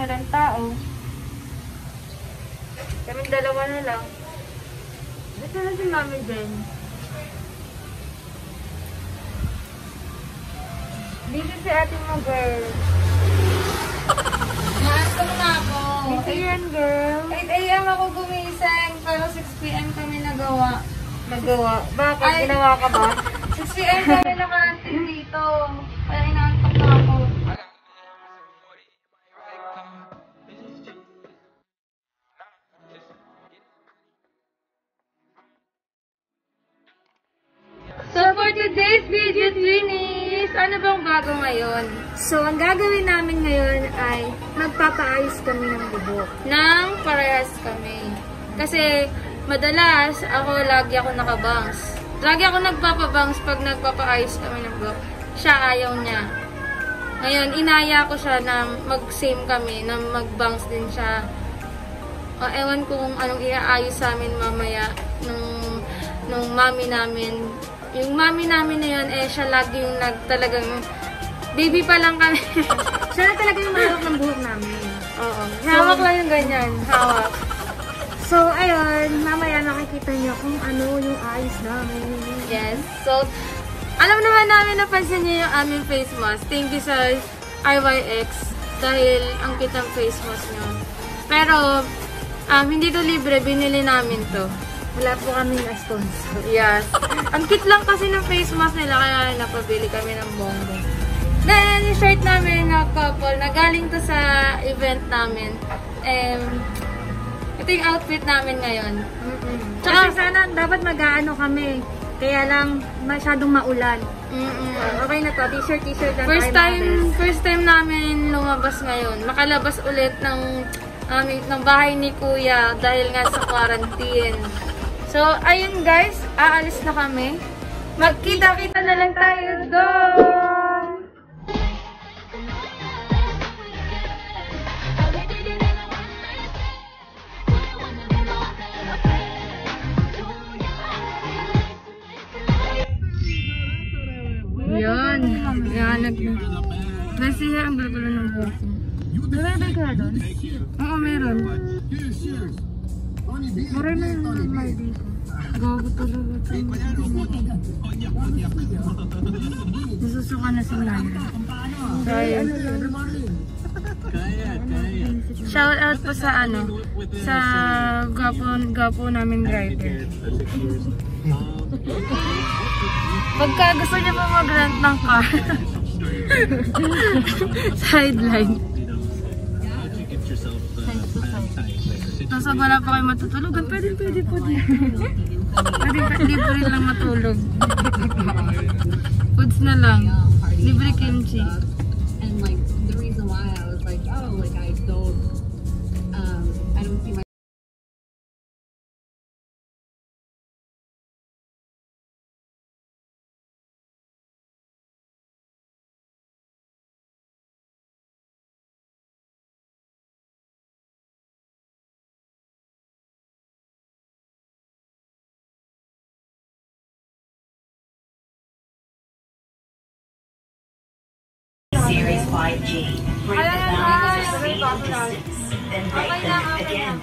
walang tao. Kaming dalawa na lang. Ito na si Mami din. Busy si ate mo, girl. Maasam na ako. Busy yan, girl. 8 AM ako gumising, pero 6 PM kami nagawa. Bakit? Ay. Ginawa ka ba? 6 PM kami nakaantin dito. Kaya inaantok na ako. So for today's video, Twinnies, ano bang bago ngayon? So, ang gagawin namin ngayon ay magpapaayos kami ng buhok. Nang parehas kami. Kasi madalas lagi ako nakabangs. Lagi ako nagpapabangs pag nagpapaayos kami ng buhok. Siya ayaw niya. Ngayon, inaya ko siya na mag-same kami, na mag-bangs din siya. Ewan ko kung anong iaayos sa amin mamaya nung mami namin. Yung mami namin na yun, siya lagi yung talagang baby pa lang kami. Siya na talaga yung mahawak ng buhok namin. Oo. Hawak lang yung ganyan. Hawak. So, ayun, mamaya nakikita niyo kung ano yung ayos namin. Yes. So, alam naman namin napansin niyo yung aming face mask. Thank you sa IYX dahil ang kitang face mask niyo. Pero, hindi to libre. Binili namin to. Wala po kaming sponsor. Yes. Ang cute lang kasi ng face mask nila kaya napabili kami ng bongo. Then, yung shirt namin na couple, na galing to sa event namin. Ito yung outfit namin ngayon. Tsaka, kasi sana dapat mag-aano kami. Kaya lang masyadong maulan. Okay na to. T-shirt lang First time namin lumabas ngayon. Makalabas ulit ng bahay ni Kuya dahil nga sa quarantine. So, ayun guys, aalis na kami. Magkita-kita na lang tayo doon! Yan. Nasiya ang bulbulo ng buhok. Nalabay ka doon? Oo, meron. Maray na yung may dito. Gago talaga ito. Nasusuka na si Myra. Kaya. Shout out po sa sa gapo namin driver. Pagka gusto niya po mag-rent ng car. Sideline. Tapos wala pa kayo matutulugan, pwede po din. Pwede libre lang matulog. Foods na lang. Libre kimchi. And like the reason why I was like, oh, like I don't see my Series 5G. Break the boundaries of speed and distance, then break them again.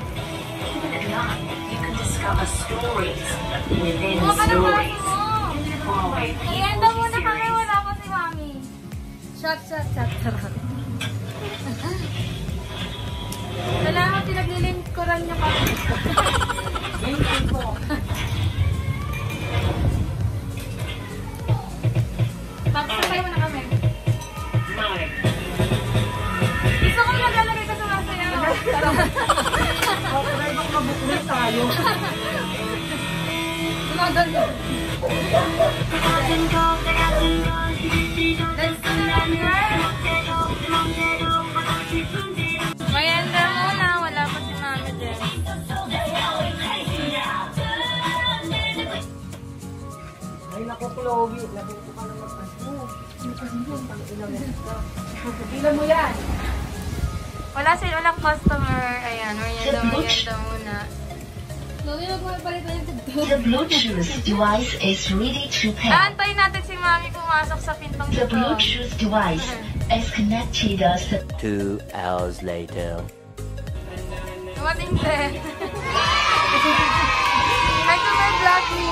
Even at night, you can discover stories within stories. Follow Ienda people muna kami, series. wala pa si Mami. Shot. Kailangan pinaglilingkuran niya kami. Papasakay mo na kami. Gusto ko naglalagay ka sa masaya. Okay, bang mabuklis tayo. Gumaganda. Mayanda muna, wala pa si Mami dyan. Ay, naku, Chloe. Nabuto ka naman. Pila mo yan. Walang customer. Ayan, mayanda muna. The Bluetooth device is ready to pair. Naantay natin si Mami pumasok sa pintong The ito. Bluetooth device es conectados. 2 hours later. Dumating din. Hi to my vloggy!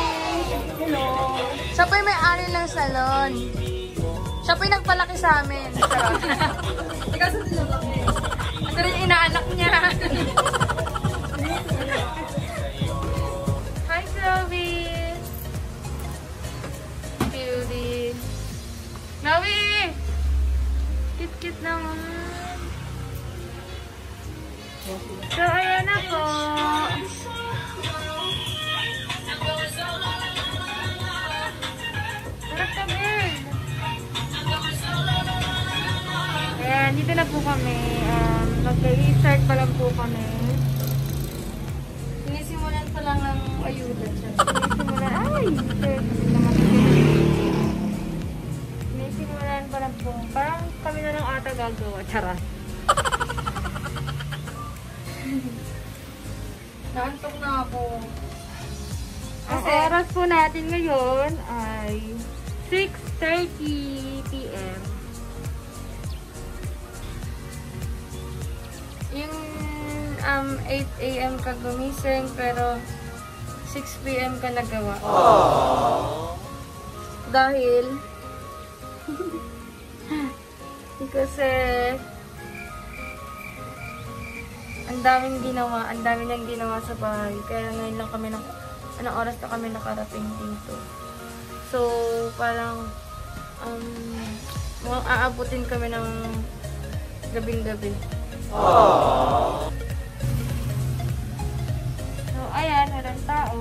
Hello! Siya po yung may-ari ng salon. Siya po yung nagpalaki sa amin. Ikaw sa tinalaki. Ito rin inaanak niya. Hi, Chloe! Beauty! Chloe! Cute-cute naman. So, ayan na po. Harap kami. Ayan, dito na po kami. Mag-restart pa lang po kami. Sinisimulan pa lang ng ayuda siya. Sinisimulan pa lang po. Parang kami na lang ata gagawa. Charot. Naantok na ako. Ang oras po natin ngayon ay 6:30 p.m. Yung 8 a.m. ka gumising pero 6 p.m. ka nagawa. Dahil kasi ang daming niyang ginawa sa bahay. Kaya ngayon lang kami anong oras na kami nakarating dito. So, parang mukhang aabutin kami ng gabing-gabi. So, ayan, walang tao.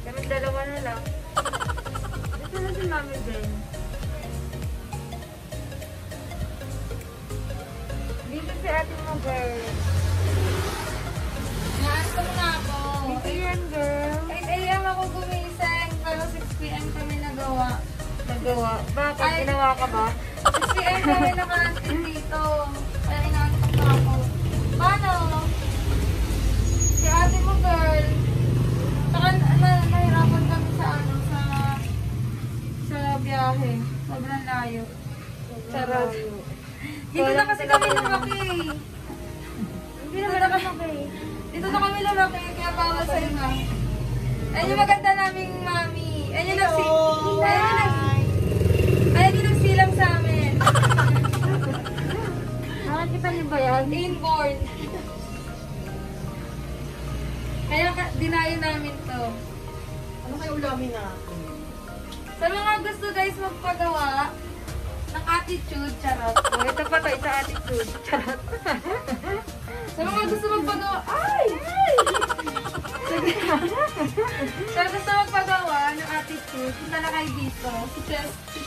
Kami dalawa na lang. Ito na si Mami Ben. Dito si ate mo, girl. Naantok na ako. Dito yan, girl. 8 a.m. ako gumising, pero 6 p.m. kami nagawa. Bakit? Ginawa ka ba? 6 p.m. kami nakarantin dito. Kaya inaantok na ako. Paano? Si ate mo, girl. Saka nahirapan kami sa biyahe. Sobrang layo. Charot. Dito na kasi kami lumaki. Hindi naman na lumaki. Dito na kami lumaki, kaya bawal sa iba. Ayun yung maganda naming mami. Ayun yung nagsilang sa amin. Nakakita niyo ba yan? Inborn. Kaya dinayo namin to. Ano kayo ulamin na? Sa mga gusto guys magpagawa ng attitude, charot. Ito pa to, ito attitude. Charot. Sa mga gusto magpagawa, Sa gusto magpagawa ng attitude, punta na kayo dito. Si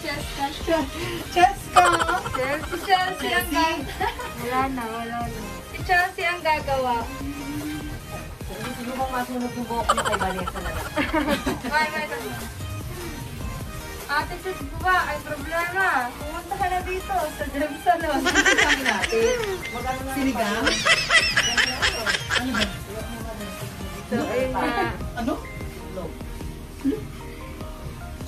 Cheska. Si Chelsea ang Wala na. Si Chelsea ang gagawa. Siguro kung masunod yung buhok mo kay Vanessa na lang. May attitude mo ba? Ay problema. Pumunta ka na dito sa gym salon. Kami natin. Sinigang? Ano ba? So, ayun na. Ano?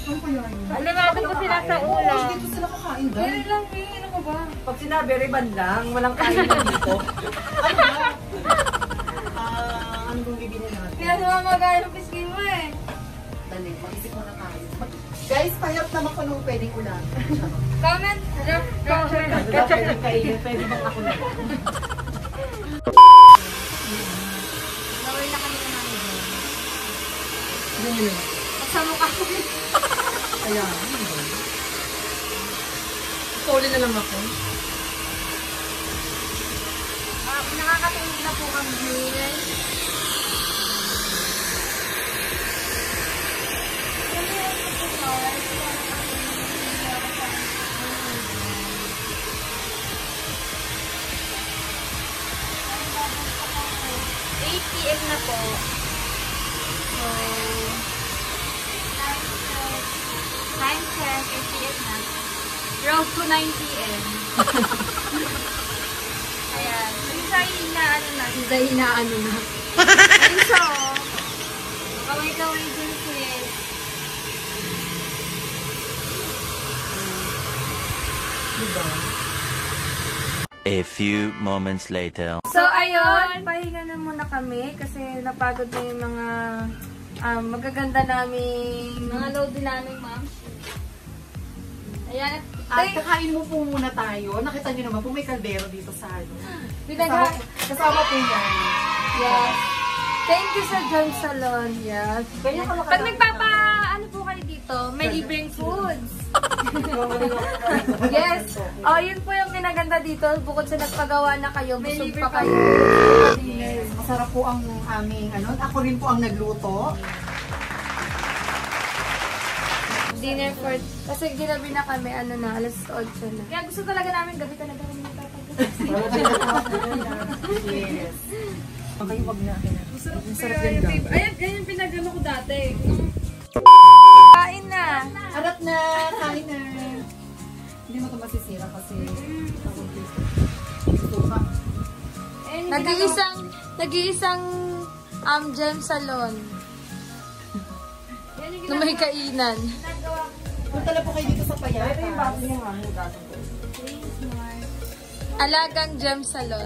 Ano pa yan? Alimado ko sila sa ulam. Oo, dito sila kakain daw. Very lang, ano ka ba? Pag sinabi, riban lang, walang kain na dito. Ano ba? Ano bang bibili natin? Kaya sumamagay yung piskin mo eh. Dali, mag-isip mo na kain. Guys, pahirap naman ko nung pwedeng ulan. Comment. Pwedeng kainin, pwede bang ako na? Naway na kami namin. Ano yun? Magsama ka ko. Ayan. Puli na lang ako. Nakakatulog na po kami. PM na po. So, time check, 8 PM na. Road to 9 PM. Ayan. Isa inaano na. Ayun siya, oh. Kaway-kaway din sis. Diba? A few moments later. So, ayun, pahinga na muna kami kasi napagod na yung mga magaganda naming mga load namin, ma'am. Ayan. At kakain mo po muna tayo. Nakita niyo naman po may kaldero dito sa ano. Kasama po yan. Yes. Thank you sa John Salon. Yes. Pag ano po kayo dito, may libreng foods. Yes. Oh, yun po yung pinaganda dito. Bukod sa nagpagawa na kayo, busog pa kayo. Masarap po ang aming ano. Ako rin po ang nagluto. Dinner for... Kasi ginabi na kami, ano na, alas 8 na. Kaya gusto talaga namin gabi talaga kami nagpapagod. Yes. Okay, wag na. Masarap yung gabi. Ayan, ganyan pinagano ko dati. Kain na! Harap na! Kain na! Hindi mo ito masisira kasi suka. Nag-iisang gem salon. Na may kainan. Punta na po kayo dito sa Payata. Alagang gem salon.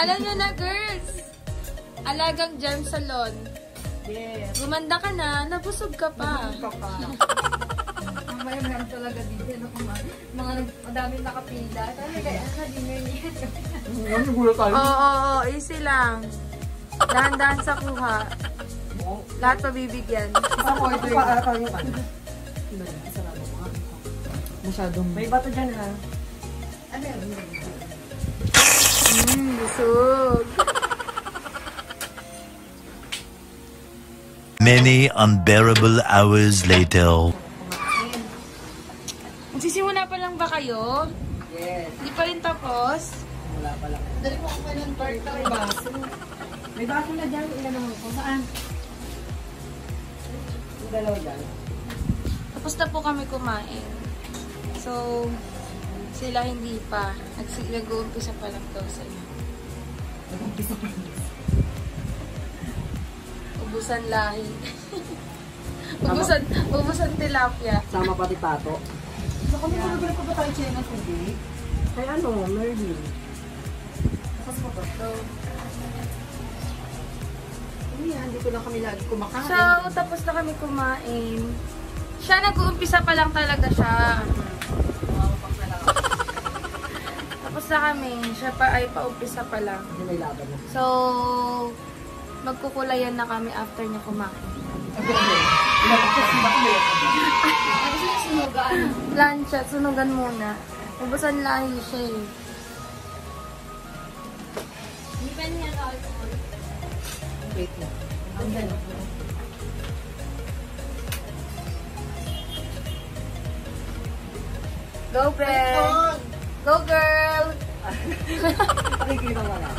Alam nyo na, girls! Alagang gem salon. Yes. Gumanda ka na, nabusog ka pa. Mamaya meron talaga dito. Mga madaming nakapila. Kaya dinner niya. Oo, easy lang. Dahan-dahan sa kuha. Lahat pabibigyan. Masyadong may bato dyan ha. Busog. Many unbearable hours later. Magsisimula pa lang ba kayo? Yes. Hindi pa rin tapos? Wala pa lang. Dali po ako ng baso. May baso na dyan. Ilan naman po. Saan? Yung dalawa dyan. Tapos na po kami kumain. So, sila hindi pa. Nag-uumpisa pa lang daw sila. Nag-umpisa pa lang. Ubusan lahi. ubusan tilapia. Sama pati pato. So, kung nagulog ko ba tayo China today? Kaya ano, Merlin. Sas mo ba? So, hindi ko lang kami lagi kumakain. So, tapos na kami kumain. Siya nag-uumpisa pa lang talaga siya. Tapos na kami. Siya pa ay paumpisa pa lang. Hindi may laban na. So, magkukulayan na kami after niya kumain. Plancha, sunugan muna. Ubusan lahi siya eh. Hindi pa niya alcohol. Wait lang. Go, girl! Go, girl! Pakikita mo na.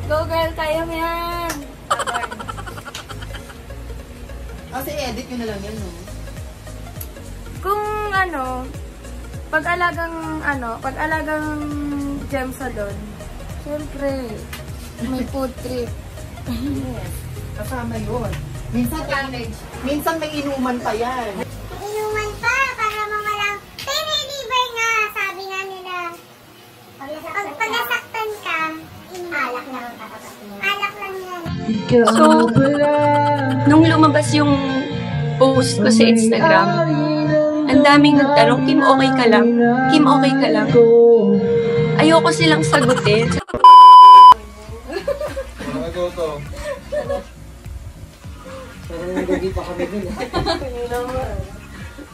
Go, girl! Kaya mo yan! Kasi edit nyo na lang yan, no? Kung ano, pag-alagang gem salon, syempre, may food trip. Yes. Kasama yun. Minsan may inuman pa yan. Inuman pa para mawalang piniliver nga, sabi nga nila. Pag nasaktan ka, alak lang. Alak lang yan. So, nung lumabas yung post ko sa Instagram, ang daming nagtanong, Kim, okay ka lang? Kim, okay ka lang? Ayoko silang sagutin.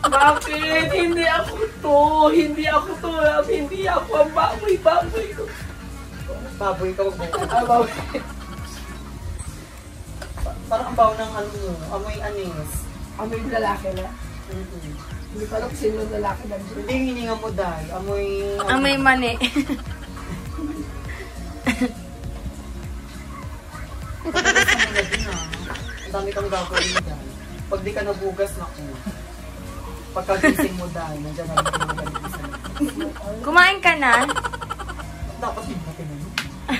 Bakit? Hindi ako to. Hindi ako to. Hindi ako ang baboy ko. Baboy ka, wag mo. Baboy. Parang ang bawo ng ano mo, amoy anis. Amoy lalaki na? Hindi pa lang sino lalaki na. Hindi yung hininga mo dahil. Amoy mani. Ang dami kang gagawin dahil. Pag di ka nabugas, naku. Pagkagising mo dahil, nandiyan na rin ka naman. Kumain ka na? Dapat din natin ano.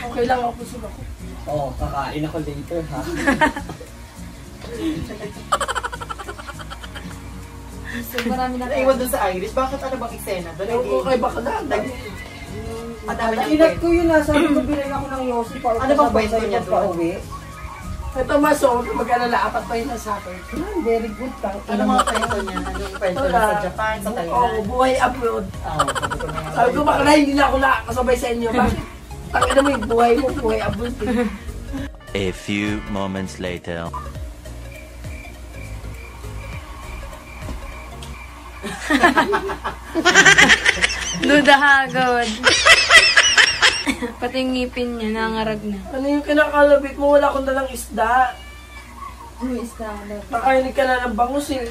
Okay lang ako busog ako. Oo, kakain ako later ha. So, marami na Naiwan dun sa Irish. Bakit ano bang eksena? Ewan ko kay bakla. Ang dami niyang Inat ko yun, sabi ko bilhin ako ng Yossi pa. Ano bang kwento niya doon? Pauwi. Ito maso, mag-alala, apat pa yun sa akin. Very good. Ano mga kwento niya? Anong kwento niya sa Japan, sa Thailand? Oo, buhay abroad. Oo, Sabi ko bakla, hindi na ako nakakasabay sa inyo. Bakit? Tangina mo yung buhay mo, buhay abroad. A few moments later. Dudahagod. Pati yung ngipin niya, nangarag na. Ano yung kinakalabit mo? Wala akong dalang isda. Ano isda? Nakainig ka na ng bangus eh.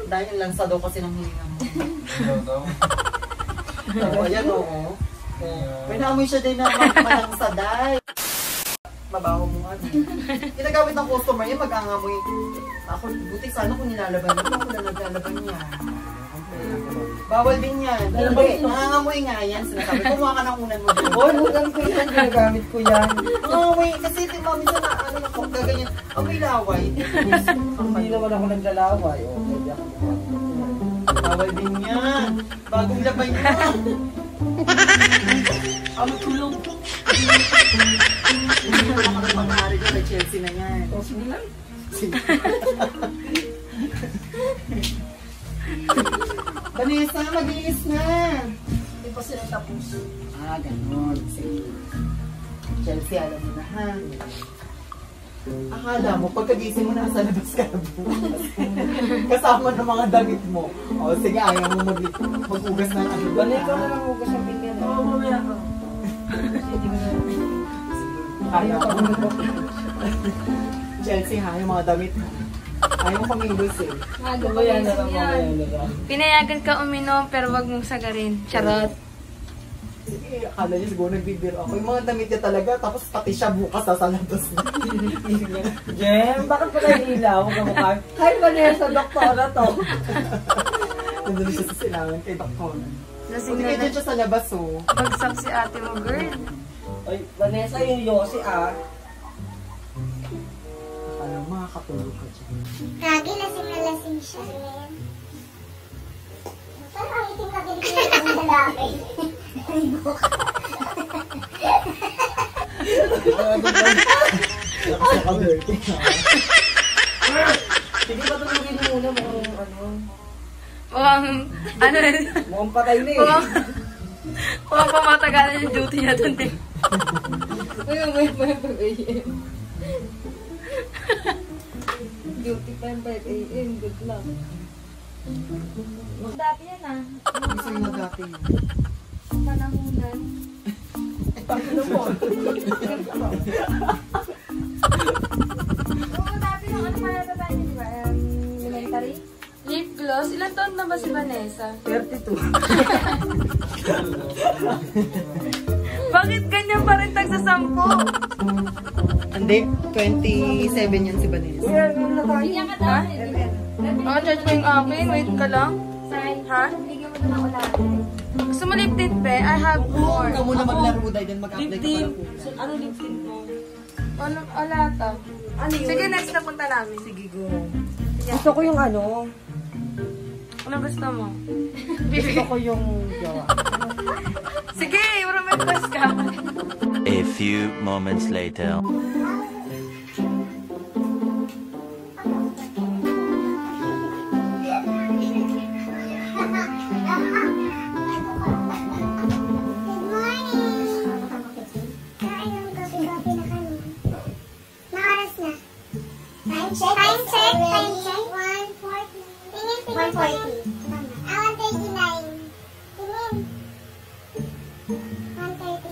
Dahil lang sa daw kasi ng hininga mo. Oo, yan oo. May naamoy siya din na malangsaday. Mabaho mo nga. Ginagamit ng customer yan, mag-angamoy. Ako, buti sana kung nilalaban niya. Ako na naglalaban niya. Bawal din yan. Nangangamoy nga yan. Sinasabi, kumuha ka ng unan mo. Oo, nugan ko yan. Ginagamit ko yan. Nangangamoy. Kasi di ba, minsan na ano na kung gaganyan. Amoy laway. Hindi naman ako naglalaway. Bawal din yan. Bagong labay niya. Ang tulog. Hindi ko lang ako mag-ahari ko kay Chelsea na yan. Sige lang. Vanessa, mag-iis na. Hindi pa sila tapos. Ah, ganun. Sige. Chelsea, alam mo na ha. Akala mo, pagkagising mo nasa labas ka na bukas. Kasama ng mga damit mo. O sige, ayaw mo mag-ugas na ano. Balik ko na lang hugas ang pinggan. Oo, mamaya ko. Ayaw ko. Chelsea ha, yung mga damit mo. Ayaw mo pamilos eh. Mamaya na lang. Pinayagan ka uminom pero wag mong sagarin. Charot. Sige, akala niya siguro nagbibiro ako. Yung mga damit niya talaga, tapos pati siya bukas nasa labas na. Jem, bakit pa kayo ilaw? Kamukha? Hi, Vanessa, doktora to. Nandun siya sa silangan kay Doktor. Lasing Hindi na kayo dyan siya sa labas oh. bagsak si ate mo, girl. Ay, Vanessa, yung Yossi ah. Akala mo makakatulog ka dyan. Lagi lasing na lasing siya. Saan ang itim ka pinigyan ng lalaki? Sige, patulogin mo muna mo ano. Ano rin? Mukhang patay na eh. Mukhang pamatagalan yung duty niya dun eh. Duty time 5 AM. Good luck. Dati yan ah. Gusto yung mag-dati yun. Panahunan. Pangino mo. Oo, dati nung ano pa yata tayo, di ba? Elementary? Lip gloss? Ilan taon na ba si Vanessa? 32. Bakit ganyan pa rin tag sa 10? Hindi, 27 yan si Vanessa. Bigyan ka daw. Charge mo yung akin. Wait ka lang. Ha? Bigyan mo na ulan. Gusto mo lip tint, be? I have more. Ikaw muna maglaro dahil din mag-apply ka pala po. Ano lip tint mo? Wala ta. Sige, next na punta namin. Sige, go. Gusto ko yung ano. Ano gusto mo? Gusto ko yung jawa. Sige, wala may request ka. A few moments later. Time check. 1:40. Tingin. 1:40. 1:39. Tingin. 1:30.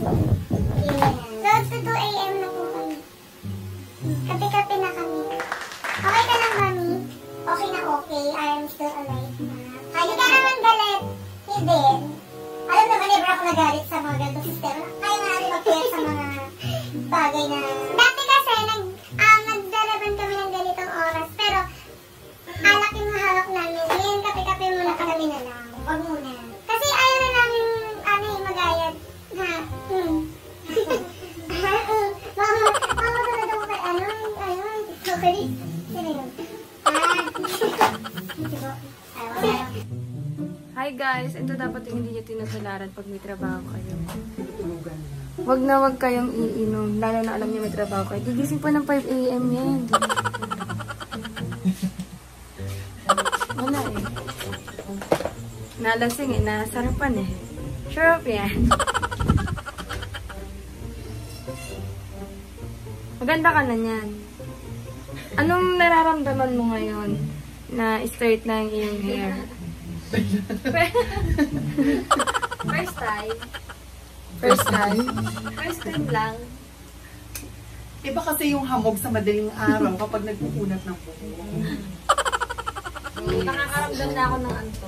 Road to 2 AM na po kami. Kape-kape na kami. Okay ka lang, Mami? Okay na okay. I am still alive. Hindi ka naman galit. Hindi. Alam naman, never ako nagalit sa mga ganito sister. Kaya nga natin mag-care sa mga bagay na... Dati kasi, nagdalaban kami ng ganitong oras. Pero, alak yung hawak namin. Ngayon, kape-kape muna kami na lang. Huwag muna. Kasi ayaw na namin, magayad. Ha? Mama, tulad ako kay, okay. Sino yun? dapat yung hindi nyo tinutularan pag may trabaho kayo. Tulugan na. Wag na wag kayong iinom, lalo na alam niyo may trabaho kayo. Gigising pa ng 5 AM yan. Wala eh. Nalasing eh, nasarapan eh. Sure up yan. Maganda ka na niyan. Anong nararamdaman mo ngayon na straight na yung iyong hair? First time. First time? First time lang. Iba kasi yung hamog sa madaling araw kapag nagpupunat ng buhok. Nakakaramdam na ako ng anto.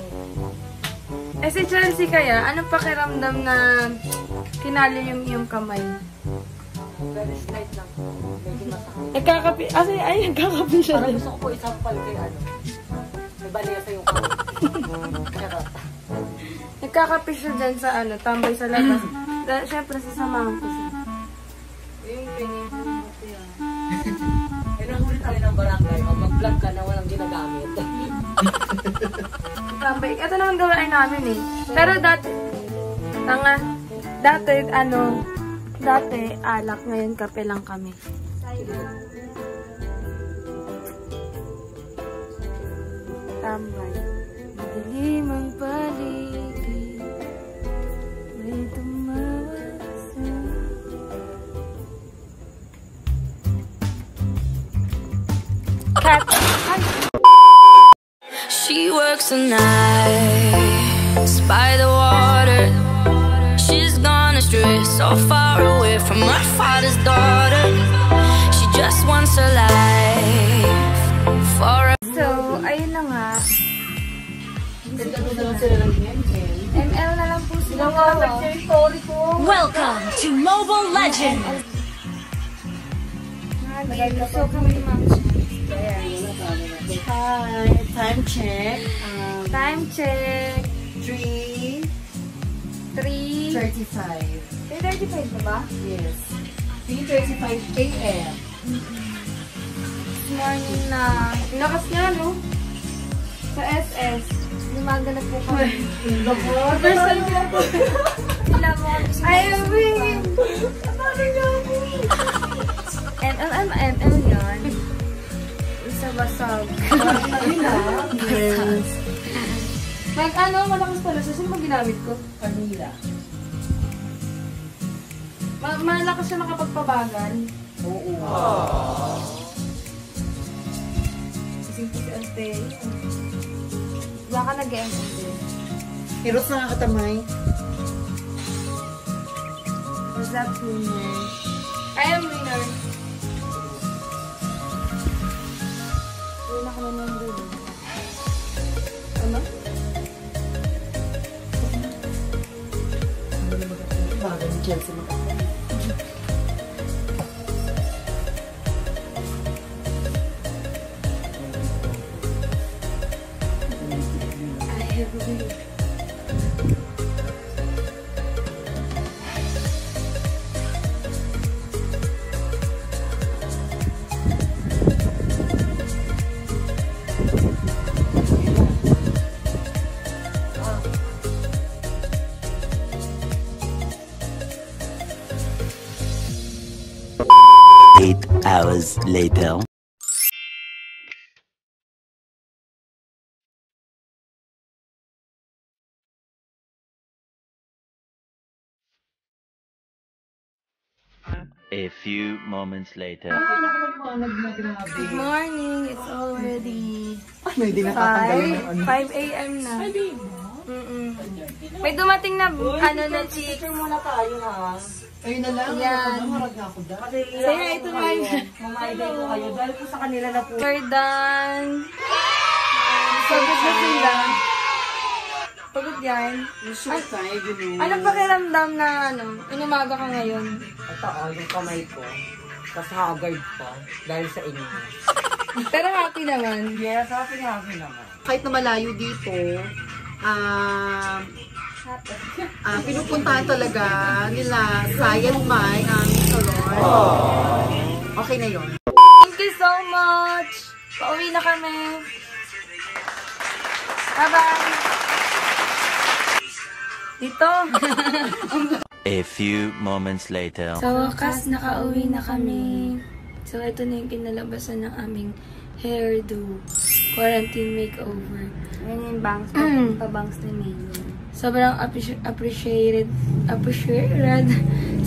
Eh si Chelsea kaya, anong pakiramdam na kinali yung iyong kamay? Very slight lang po. Medyo masakit. Nagkakapi, ay nagkakapi siya. Parang gusto ko po isampal kay ano. May baliya sa yung kamay. Charot. Nagkakapi siya dyan sa ano, tambay sa labas. Siyempre sasamahan ko siya. Yung ganyan. Eh, nahuli tayo ng barangay. O mag-vlog ka na walang ginagamit. Tambay. Ito naman gawain namin eh. Pero dati alak, ngayon kape lang kami. Tambay. Madilim ang paligid. May tumawag sa... Cat! She works the nights by the water. She's gone astray, so far away from her father's daughter. She just wants a life for a... So, ayun na nga. Ganda ko naman sila ng ML. ML na lang po sila. Story ko. Welcome to Mobile Legends! So, kami Hi, time check. Time check. 3:35. 3:35 na ba? Yes. 3:35 AM. Morning na. Lakas nga, no? Sa SS. Lumaganap po kami. First time ko po. Wala mo kami. Ay, wait! Sabi nga po. ML yun. Isa basag. Ayun na. Yes. Malakas pala. Saan mo ginamit ko? Kanila. Malakas siya makapagpabagal. Oo. Ising po si Ante. Baka nag-ML. Hirot na nga katamay. What's that winner? I am winner. Wala ka na ng rilo. Ano? Bagay ni Chelsea mo. I have a winner. Hours later. A few moments later. Good morning. It's already Ay, may di natatanggalin ng ano. 5 AM na. May dumating na na chicks. Muna tayo ha. Ayun na lang. Yan. Marag na ako dahil. Kasi Saya, ito na yun. Mamaibay ko kayo. Dahil po sa kanila na po. We're done. Pagod na sila. Pagod yan. Ay, tayo gano'n. Anong pakiramdam na inumaga ka ngayon? Ito yung kamay ko. Tapos haggard pa. Dahil sa inyo. Pero happy naman. Yes, happy naman. Kahit na malayo dito, pinupuntahan talaga nila Sayang Mai ang salon. Okay na yun. Thank you so much. Pauwi na kami. Bye-bye. Dito. A few moments later. Sa wakas, nakauwi na kami. So, ito na yung kinalabasan ng aming hairdo. Quarantine makeover. Ayan yung bangs. Pa-bangs na mayo. Sobrang appreciated.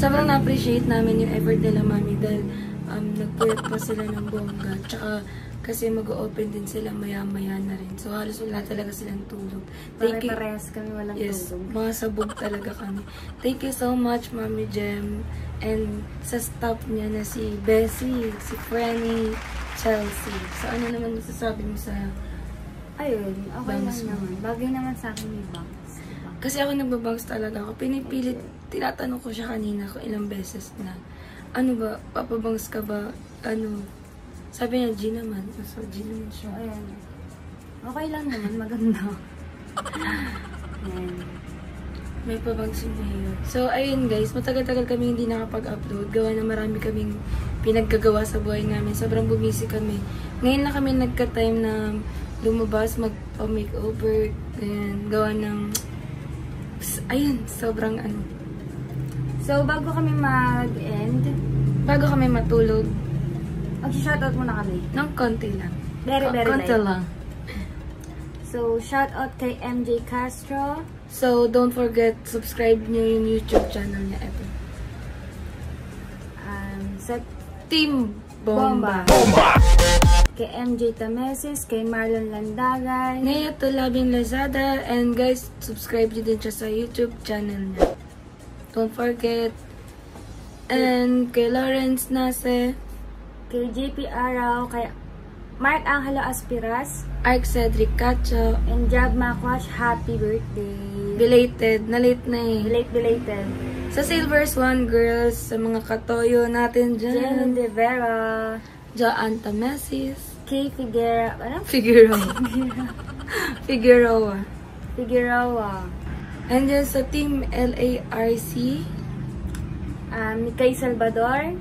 Sobrang na-appreciate namin yung effort nila, mami, dahil nagpuyat pa sila ng bongga. Tsaka, kasi mag-open din sila maya-maya na rin. So, halos wala talaga silang tulog. Pare-parehas kami walang tulog. Mga sabog talaga kami. Thank you so much, Mami Jem. And sa staff niya na si Bessie, si Franny, Chelsea. So, ano naman masasabi mo sa ayun, okay lang naman. Bagay naman sa akin yung bangs. Kasi ako nagbabangs talaga ako. Pinipilit, tinatanong ko siya kanina kung ilang beses na, ano ba, papabangs ka ba? Ano? Sabi niya, G naman. So, G naman siya. Ayan. Okay lang naman, maganda. Ayan. May pabangs yung mayo. So, ayun guys, matagal-tagal kami hindi nakapag-upload. Gawa na marami kaming pinaggagawa sa buhay namin. Sobrang bumisi kami. Ngayon na kami nagka-time na lumabas, mag-makeover. Ayan, gawa ng ayun, sobrang ano. So, bago kami mag-end, bago kami matulog, mag-shoutout muna kami. ng konti lang. Very Konti light. lang. So, shoutout kay MJ Castro. So, don't forget, subscribe nyo yung YouTube channel niya. Ito. Sa Team Bomba. Kay MJ Tamesis, kay Marlon Landagay. Naya Tulabing Lazada. And guys, subscribe nyo din siya sa YouTube channel niya. Don't forget. And kay Lawrence Nase. Kay JP Araw, kay Mark Angelo Aspiras, Ark Cedric Cacho. and Jab Makwash, happy birthday. Belated. Na-late na eh. Belated. Sa Silver Swan Girls, sa mga katoyo natin Jen dyan. De Vera, Joanne Tamesis. Kay Figueroa, Figueroa. And then sa Team LARC, Kay Salvador,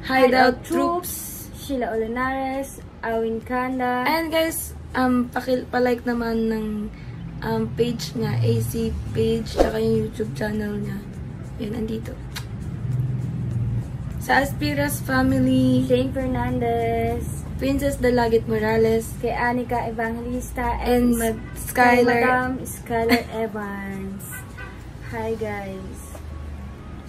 Hideout Troops. Sheila Olanares, Awin Kanda, And guys, palike naman ng page niya, AC page, tsaka yung YouTube channel niya. Yan, andito. Sa Aspiras Family, Shane Fernandez, Princess Dalagit Morales, kay Anika Evangelista, and kay Skylar. Madam Skylar Evans. Hi guys.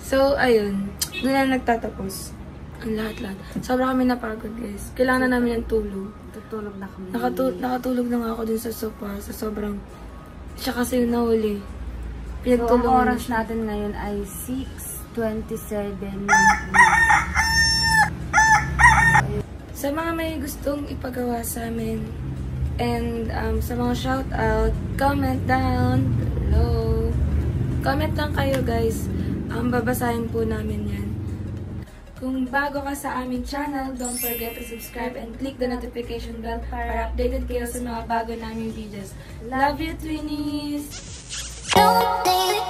So, ayun. Doon na nagtatapos. Ang lahat-lahat. Sobrang kami napagod, guys. Kailangan namin ng tulog. Tutulog na kami. Nakatulog na nga ako dun sa sofa. Sa sobrang... Siya kasi yung nahuli. So, ang oras natin ngayon ay 6:27 ng Sa mga may gustong ipagawa sa amin, and sa mga shoutout, comment down below. Comment lang kayo, guys. Babasahin po namin yan. Kung bago ka sa aming channel, don't forget to subscribe and click the notification bell para updated kayo sa mga bago naming videos. Love you, Twinnies! Don't think